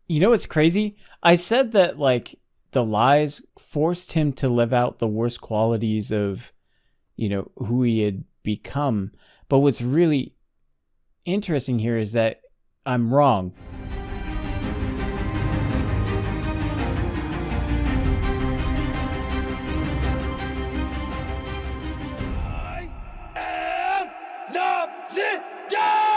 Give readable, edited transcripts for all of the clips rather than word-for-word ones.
You know what's crazy? I said that like the lies forced him to live out the worst qualities of, who he had become. But what's really interesting here is that I'm wrong. I am Noxiddar!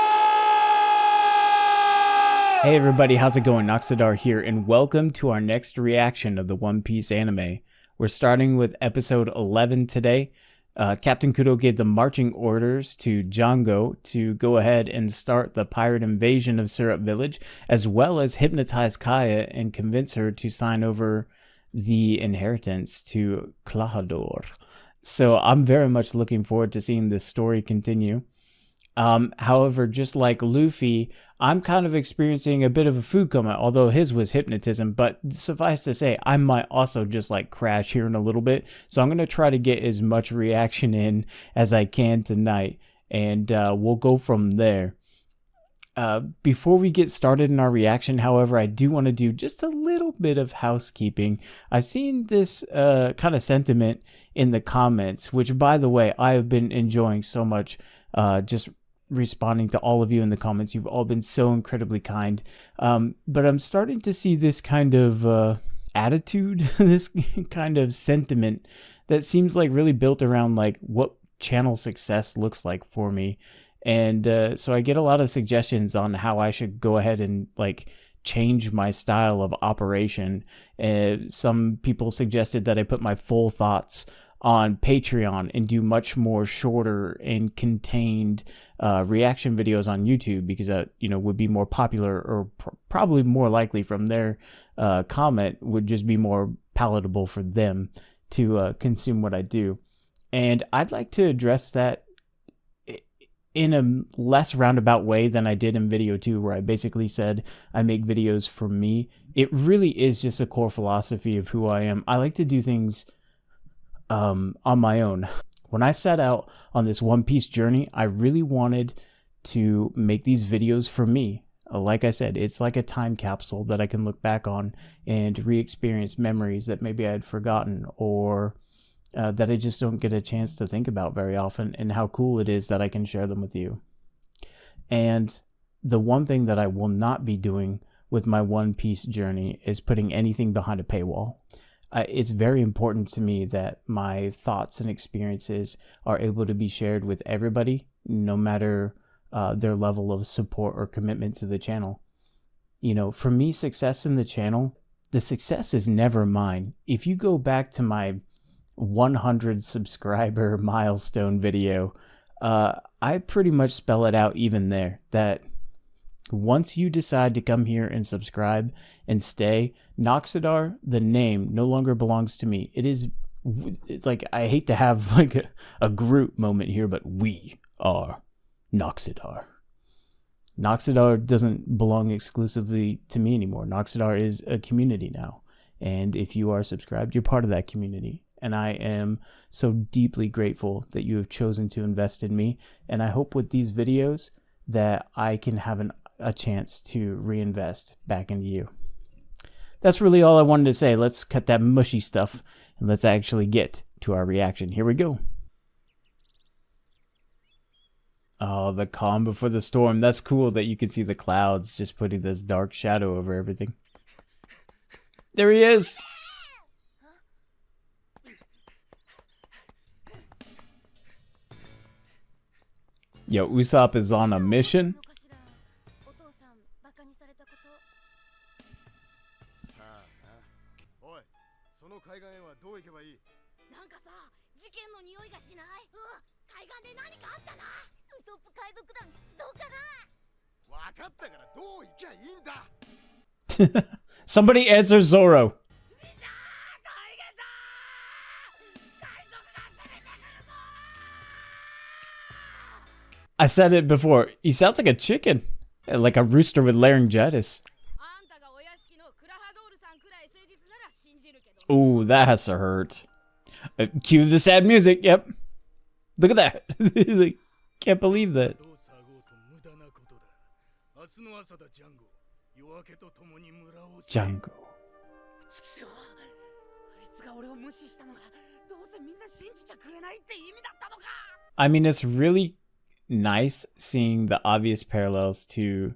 Hey everybody, how's it going? Noxiddar here, and welcome to our next reaction of the One Piece anime. We're starting with episode 11 today. Captain Kuro gave the marching orders to Django to go ahead and start the pirate invasion of Syrup Village, as well as hypnotize Kaya and convince her to sign over the inheritance to Klahadore. So I'm very much looking forward to seeing this story continue. However, just like Luffy, I'm kind of experiencing a bit of a food coma, although his was hypnotism, but suffice to say, I might also just like crash here in a little bit. So I'm going to try to get as much reaction in as I can tonight, and we'll go from there. Before we get started in our reaction, however, I do want to do just a little bit of housekeeping. I've seen this kind of sentiment in the comments, which, by the way, I have been enjoying so much, just responding to all of you in the comments. You've all been so incredibly kind. But I'm starting to see this kind of attitude, this kind of sentiment that seems like really built around like what channel success looks like for me. And so I get a lot of suggestions on how I should go ahead and like change my style of operation. Some people suggested that I put my full thoughts on Patreon and do much more shorter and contained reaction videos on YouTube, because that would be more popular, or probably more likely from their comment would just be more palatable for them to consume what I do. And I'd like to address that in a less roundabout way than I did in video 2, where I basically said I make videos for me. It really is just a core philosophy of who I am. I like to do things on my own. When I set out on this One Piece journey, I really wanted to make these videos for me. Like I said, it's like a time capsule that I can look back on and re-experience memories that maybe I had forgotten, or that I just don't get a chance to think about very often, and how cool it is that I can share them with you. And the one thing that I will not be doing with my One Piece journey is putting anything behind a paywall. It's very important to me that my thoughts and experiences are able to be shared with everybody, no matter their level of support or commitment to the channel. For me, success in the channel, the success is never mine. If you go back to my 100 subscriber milestone video, I pretty much spell it out even there, that once you decide to come here and subscribe and stay, Noxiddar, the name, no longer belongs to me. It's like, I hate to have like a group moment here, but we are Noxiddar. Noxiddar doesn't belong exclusively to me anymore. Noxiddar is a community now. And if you are subscribed, you're part of that community. And I am so deeply grateful that you have chosen to invest in me. And I hope with these videos that I can have a chance to reinvest back into you. That's really all I wanted to say. Let's cut that mushy stuff and let's actually get to our reaction. Here we go. Oh, the calm before the storm. That's cool that you can see the clouds just putting this dark shadow over everything. There he is. Yo, Usopp is on a mission. Somebody answer Zoro. I said it before. He sounds like a chicken. Like a rooster with laryngitis. Ooh, that has to hurt. Cue the sad music. Yep. Look at that. Can't believe that. Jungle. I mean, it's really nice seeing the obvious parallels to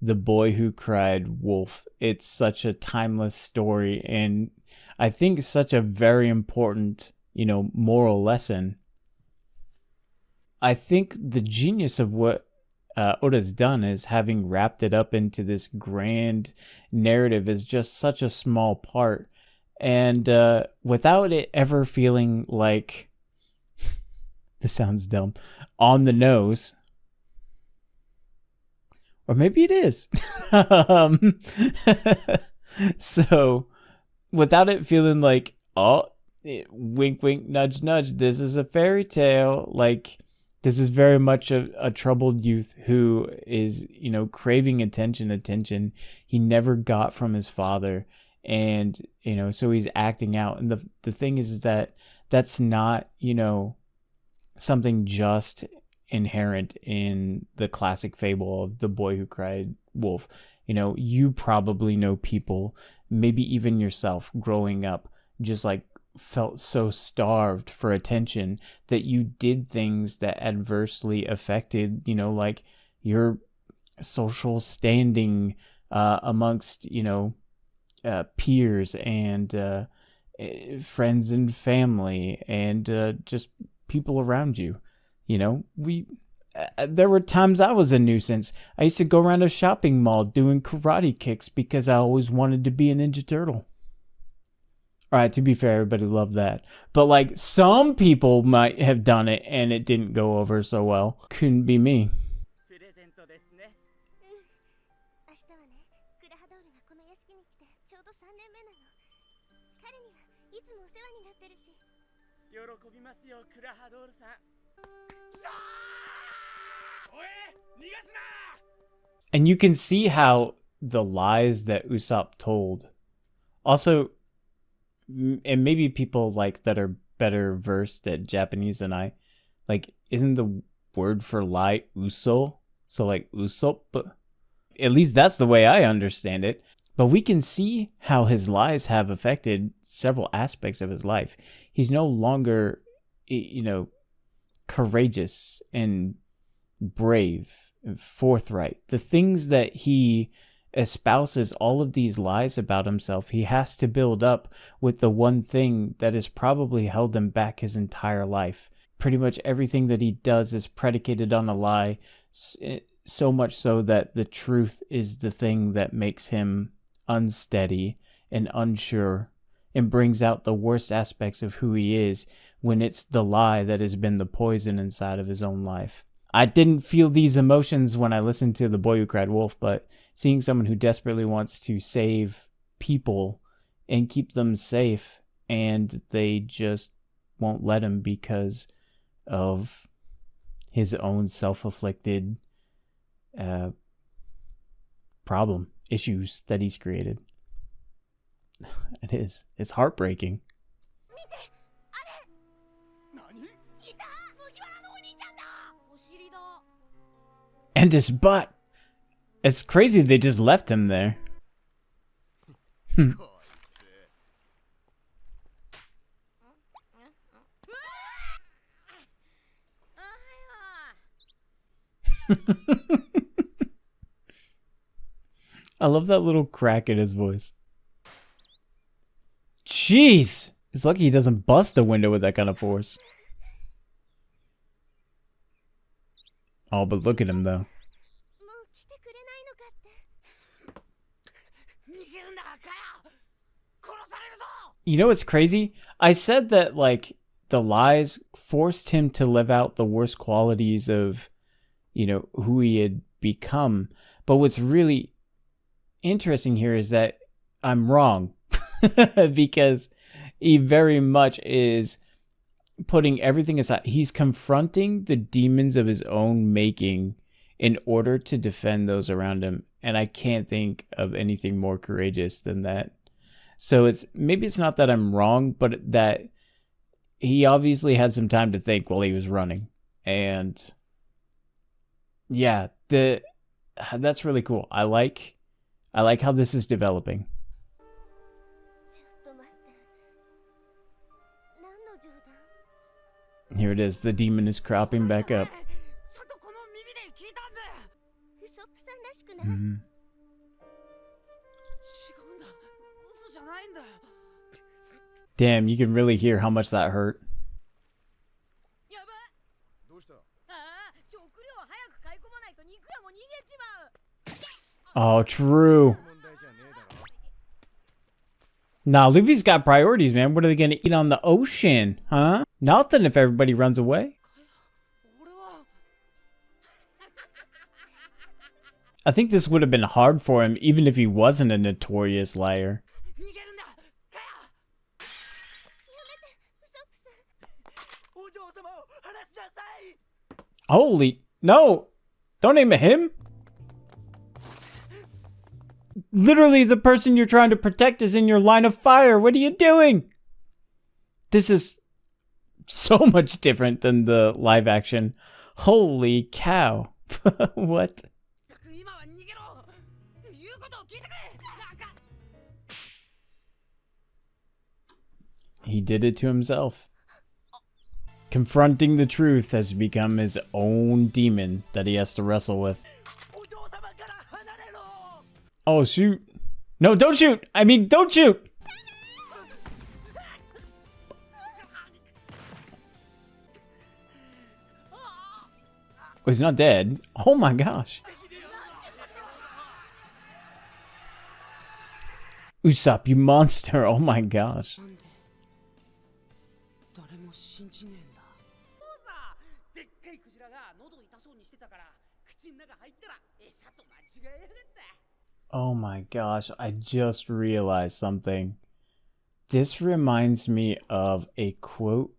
The Boy Who Cried Wolf. It's such a timeless story, and I think such a very important, moral lesson. I think the genius of what Oda's done is having wrapped it up into this grand narrative is just such a small part. And without it ever feeling like, this sounds dumb, on the nose. Or maybe it is. So, without it feeling like, wink, wink, nudge, nudge, this is a fairy tale. Like, this is very much a troubled youth who is, craving attention he never got from his father. And, so he's acting out. And the thing is that that's not, something just inherent in the classic fable of The Boy Who Cried Wolf. You probably know people, maybe even yourself growing up, just like felt so starved for attention that you did things that adversely affected, like your social standing amongst, peers and friends and family and just people around you. There were times I was a nuisance. I used to go around a shopping mall doing karate kicks because I always wanted to be a Ninja Turtle. Alright, to be fair, everybody loved that. But like, some people might have done it and it didn't go over so well. Couldn't be me. And you can see how the lies that Usopp told. Also, and maybe people like that are better versed at Japanese than I, like, isn't the word for lie uso? So like Usopp? At least that's the way I understand it. But we can see how his lies have affected several aspects of his life. He's no longer, courageous and brave and forthright. The things that he espouses, all of these lies about himself, he has to build up with the one thing that has probably held him back his entire life. Pretty much everything that he does is predicated on a lie, so much so that the truth is the thing that makes him unsteady and unsure and brings out the worst aspects of who he is when it's the lie that has been the poison inside of his own life. I didn't feel these emotions when I listened to The Boy Who Cried Wolf, but seeing someone who desperately wants to save people and keep them safe, and they just won't let him because of his own self-afflicted issues that he's created. It is. It's heartbreaking. And his butt. It's crazy they just left him there. I love that little crack in his voice. Jeez! It's lucky he doesn't bust a window with that kind of force. Oh, but look at him though. You know what's crazy? I said that, like, the lies forced him to live out the worst qualities of, who he had become. But what's really interesting here is that I'm wrong. Because he very much is putting everything aside. He's confronting the demons of his own making in order to defend those around him. And I can't think of anything more courageous than that. So maybe it's not that I'm wrong, but that he obviously had some time to think while he was running. And yeah, that's really cool. I like I like how this is developing. Here it is. The demon is cropping back up. Mm-hmm. Damn, you can really hear how much that hurt. Oh, true. Nah, Luffy's got priorities, man. What are they gonna eat on the ocean, huh? Nothing if everybody runs away. I think this would have been hard for him, even if he wasn't a notorious liar. Holy, no, don't aim at him. Literally, the person you're trying to protect is in your line of fire. What are you doing? This is so much different than the live action. Holy cow. What? He did it to himself. Confronting the truth has become his own demon that he has to wrestle with. Oh, shoot. No, don't shoot. I mean, don't shoot. Oh, he's not dead. Oh my gosh. Usopp, you monster. Oh my gosh. Oh my gosh, I just realized something. This reminds me of a quote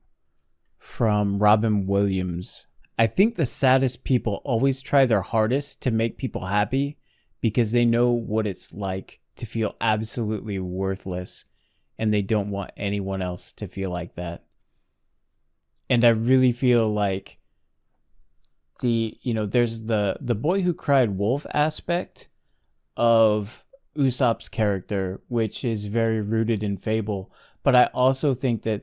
from Robin Williams. I think the saddest people always try their hardest to make people happy because they know what it's like to feel absolutely worthless and they don't want anyone else to feel like that. And I really feel like there's the boy who cried wolf aspect of Usopp's character, which is very rooted in fable. But I also think that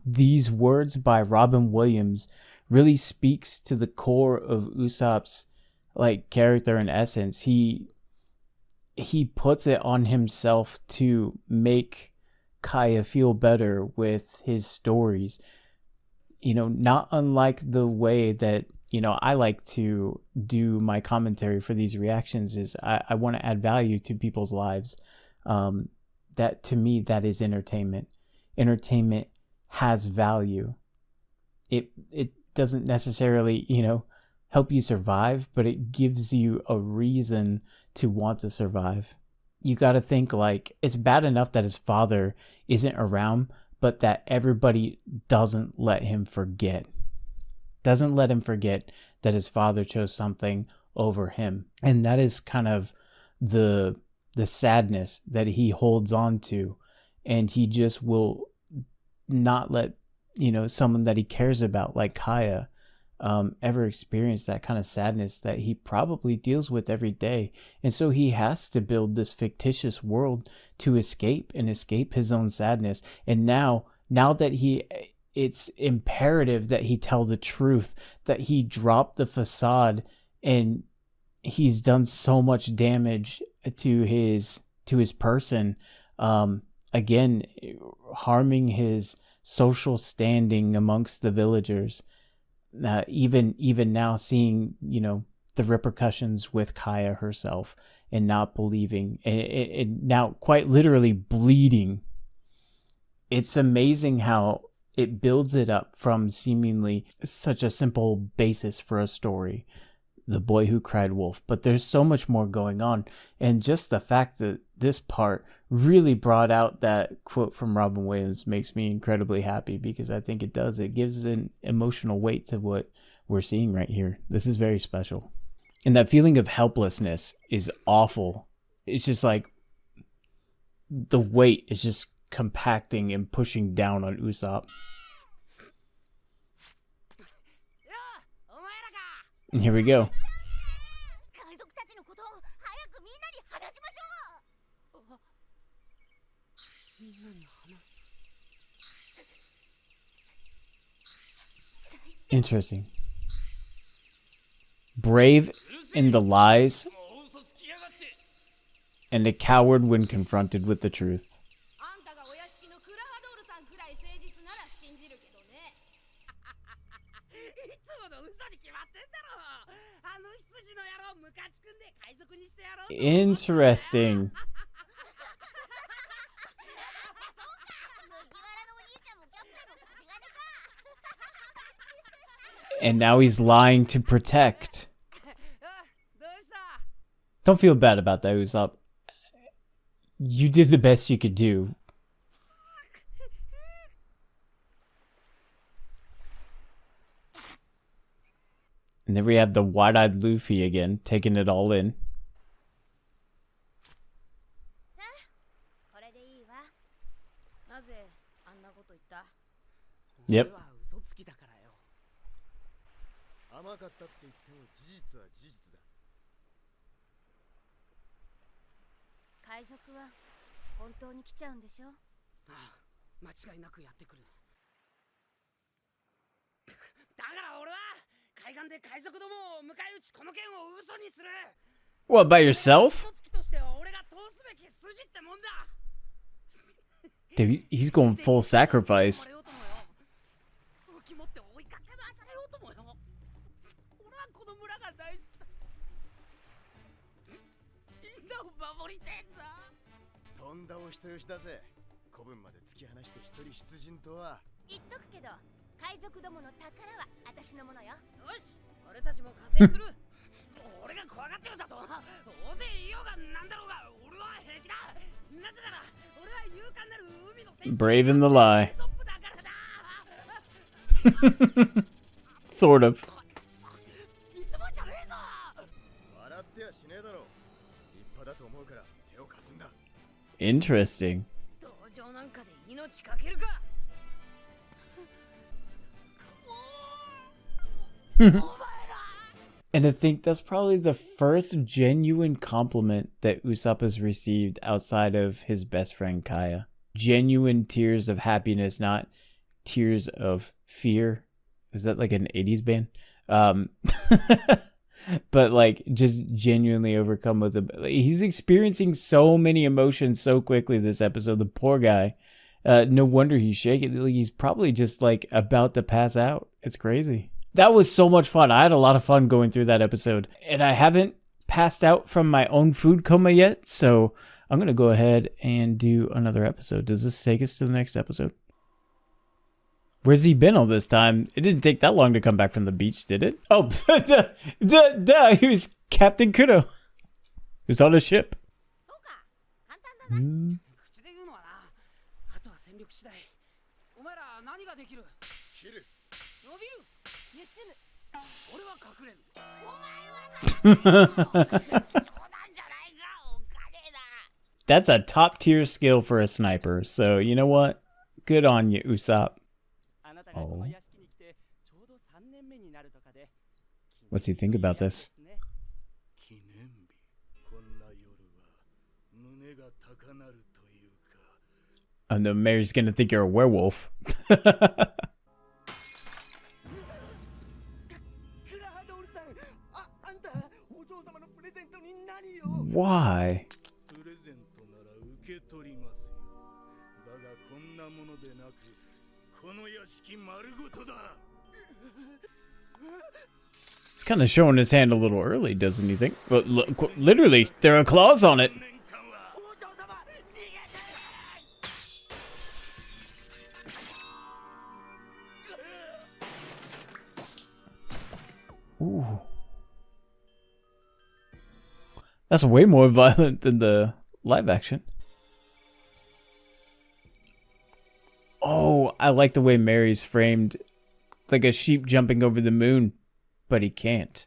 these words by Robin Williams really speaks to the core of Usopp's character and essence. He puts it on himself to make Kaya feel better with his stories. Not unlike the way that I like to do my commentary for these reactions is I want to add value to people's lives. That to me, that is entertainment. Entertainment has value. It doesn't necessarily, help you survive, but it gives you a reason to want to survive. You got to think it's bad enough that his father isn't around, but that everybody doesn't let him forget. Doesn't let him forget that his father chose something over him. And that is kind of the sadness that he holds on to. And he just will not let, someone that he cares about, like Kaya, ever experience that kind of sadness that he probably deals with every day. And so he has to build this fictitious world to escape his own sadness. And now that it's imperative that he tell the truth, that he drop the facade, and he's done so much damage to his person, again, harming his social standing amongst the villagers. Even now seeing, the repercussions with Kaya herself and not believing and now quite literally bleeding. It's amazing how it builds it up from seemingly such a simple basis for a story, the boy who cried wolf, but there's so much more going on. And just the fact that this part really brought out that quote from Robin Williams makes me incredibly happy, because I think it gives an emotional weight to what we're seeing right here. This is very special. And that feeling of helplessness is awful. It's just the weight is just compacting and pushing down on Usopp. And here we go. Interesting. Brave in the lies, and a coward when confronted with the truth. Interesting. And now he's lying to protect. Don't feel bad about that, Usopp. You did the best you could do. And then we have the wide-eyed Luffy again, taking it all in. Yep. What, by yourself? Dude, he's going full sacrifice. Brave in the lie. Sort of. Interesting. And I think that's probably the first genuine compliment that Usopp has received outside of his best friend Kaya. Genuine tears of happiness, not tears of fear. Is that like an 80s band? But like just genuinely overcome with it. He's experiencing so many emotions so quickly this episode. The poor guy. No wonder he's shaking. He's probably just like about to pass out. It's crazy. That was so much fun. I had a lot of fun going through that episode. And I haven't passed out from my own food coma yet. So I'm going to go ahead and do another episode. Does this take us to the next episode? Where's he been all this time? It didn't take that long to come back from the beach, did it? Oh, duh, he was Captain Kuro. He was on a ship. That's a top tier skill for a sniper. So you know what? Good on you, Usopp. Oh. What's he think about this? Oh no, Mary's gonna think you're a werewolf. Why? He's kind of showing his hand a little early, doesn't he think? Well, look, literally, there are claws on it. Ooh. That's way more violent than the live action. Oh, I like the way Mary's framed. Like a sheep jumping over the moon, but he can't.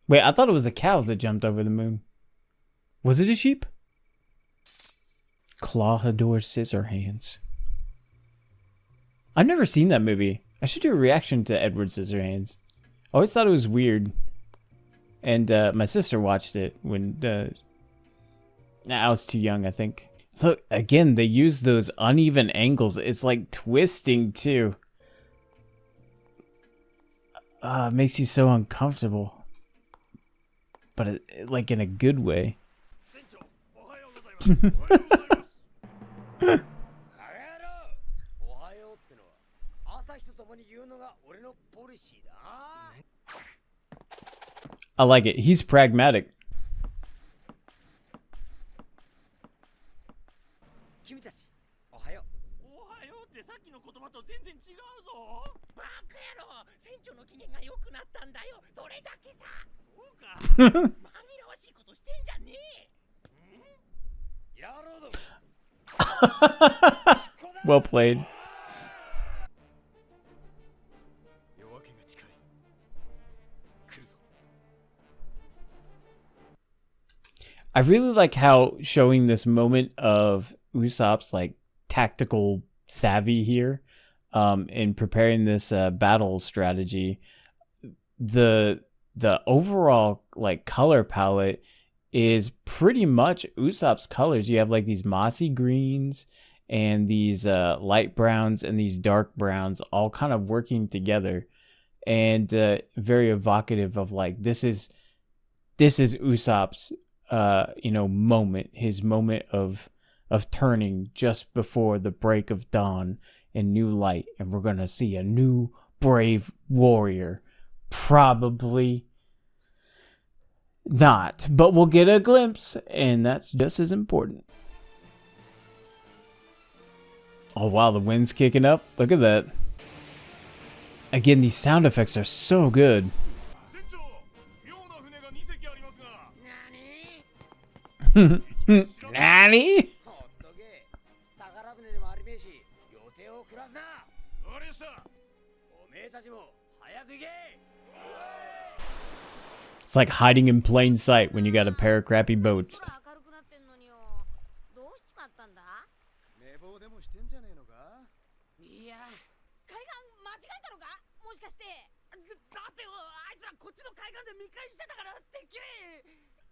Wait, I thought it was a cow that jumped over the moon. Was it a sheep? Clawhador Scissorhands. I've never seen that movie. I should do a reaction to Edward Scissorhands. I always thought it was weird. And my sister watched it when I was too young, I think. Look, again, they use those uneven angles. It's like twisting too. It makes you so uncomfortable. But like in a good way. I like it. He's pragmatic. Well played. I really like how showing this moment of Usopp's like tactical savvy here, in preparing this battle strategy. The overall like color palette is pretty much Usopp's colors. You have like these mossy greens and these light browns and these dark browns all kind of working together, and very evocative of like this is Usopp's moment, his moment of turning just before the break of dawn and new light, and we're gonna see a new brave warrior. Probably not, but we'll get a glimpse, and that's just as important. Oh wow, the wind's kicking up. Look at that. Again, these sound effects are so good. Nani? It's like hiding in plain sight when you got a pair of crappy boats.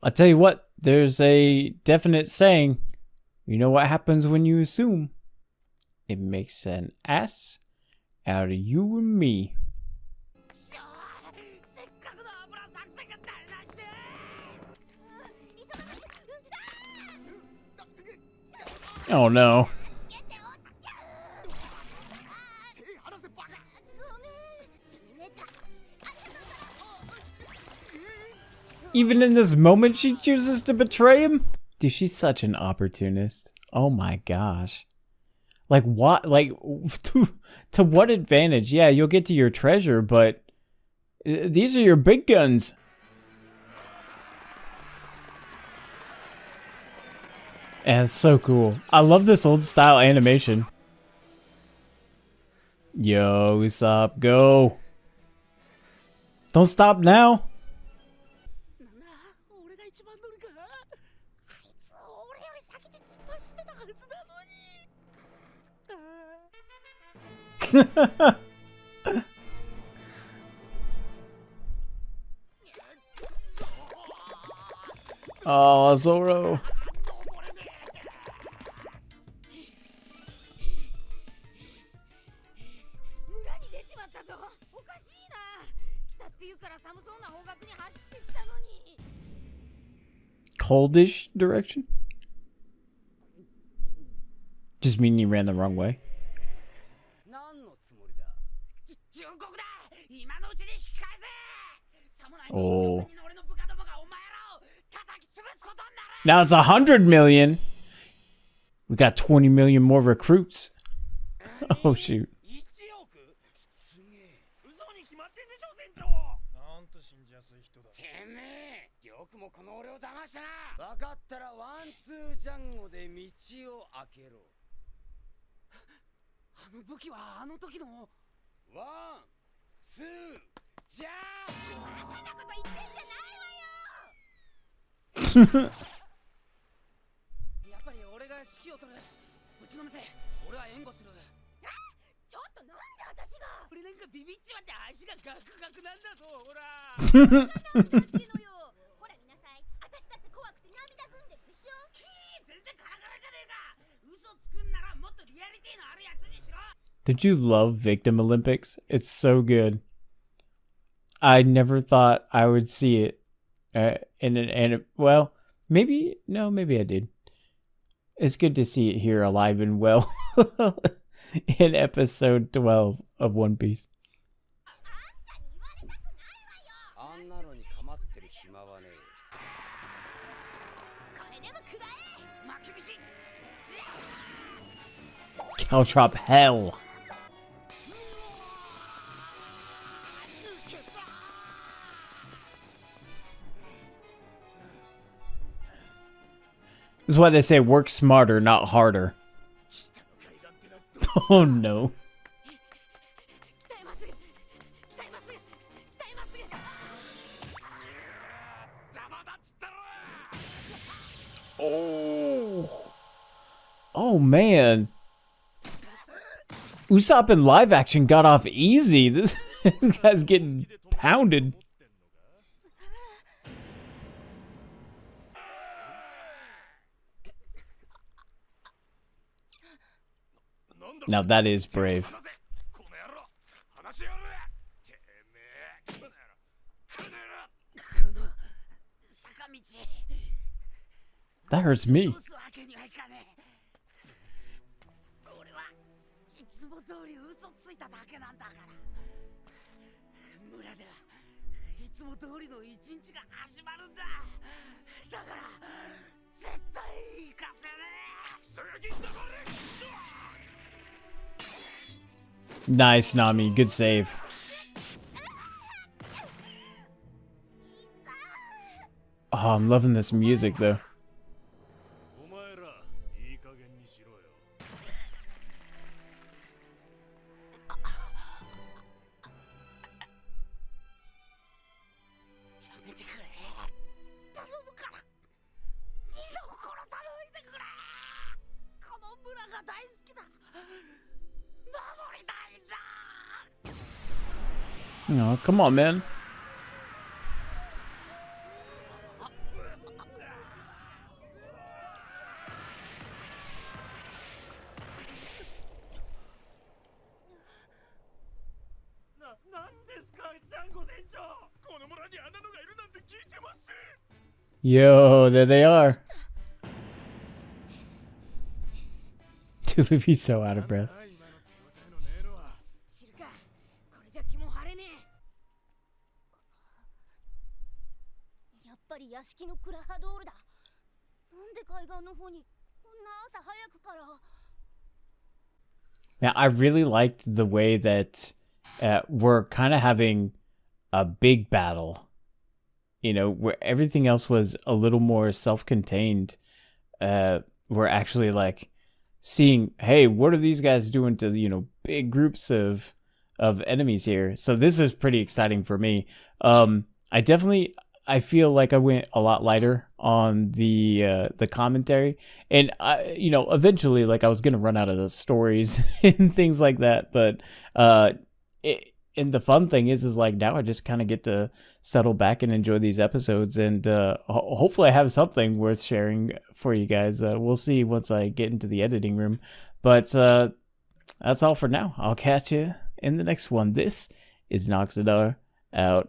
I'll tell you what, there's a definite saying. You know what happens when you assume? It makes an ass out of you and me. Oh no. Even in this moment, she chooses to betray him? Dude, she's such an opportunist. Oh my gosh. Like, what? Like, to what advantage? Yeah, you'll get to your treasure, but these are your big guns. And it's so cool. I love this old style animation. Yo, Usopp, go. Don't stop now. Oh, Zoro. Coldish direction? Just meaning you ran the wrong way. Oh. Now it's 100 million. We got 20 million more recruits. Oh shoot. Did you love Victim Olympics? It's so good. I never thought I would see it in an anime. Well, maybe I did. It's good to see it here alive and well in episode 12 of One Piece. Caltrop hell. This is why they say work smarter, not harder. Oh no. Oh. Oh man. Usopp in live action got off easy. This guy's getting pounded. Now that is brave. That hurts me. Nice, Nami. Good save. Oh, I'm loving this music, though. Oh, come on, man. Yo, there they are. Dude, Luffy's so out of breath. Now, I really liked the way that we're kind of having a big battle, you know, where everything else was a little more self-contained. We're actually like seeing, hey, what are these guys doing to, you know, big groups of enemies here? So this is pretty exciting for me. I feel like I went a lot lighter on the commentary, and you know, eventually, like, I was gonna run out of the stories and things like that. But and the fun thing is like now I just kind of get to settle back and enjoy these episodes, and hopefully I have something worth sharing for you guys. We'll see once I get into the editing room, but that's all for now. I'll catch you in the next one. This is Noxiddar out.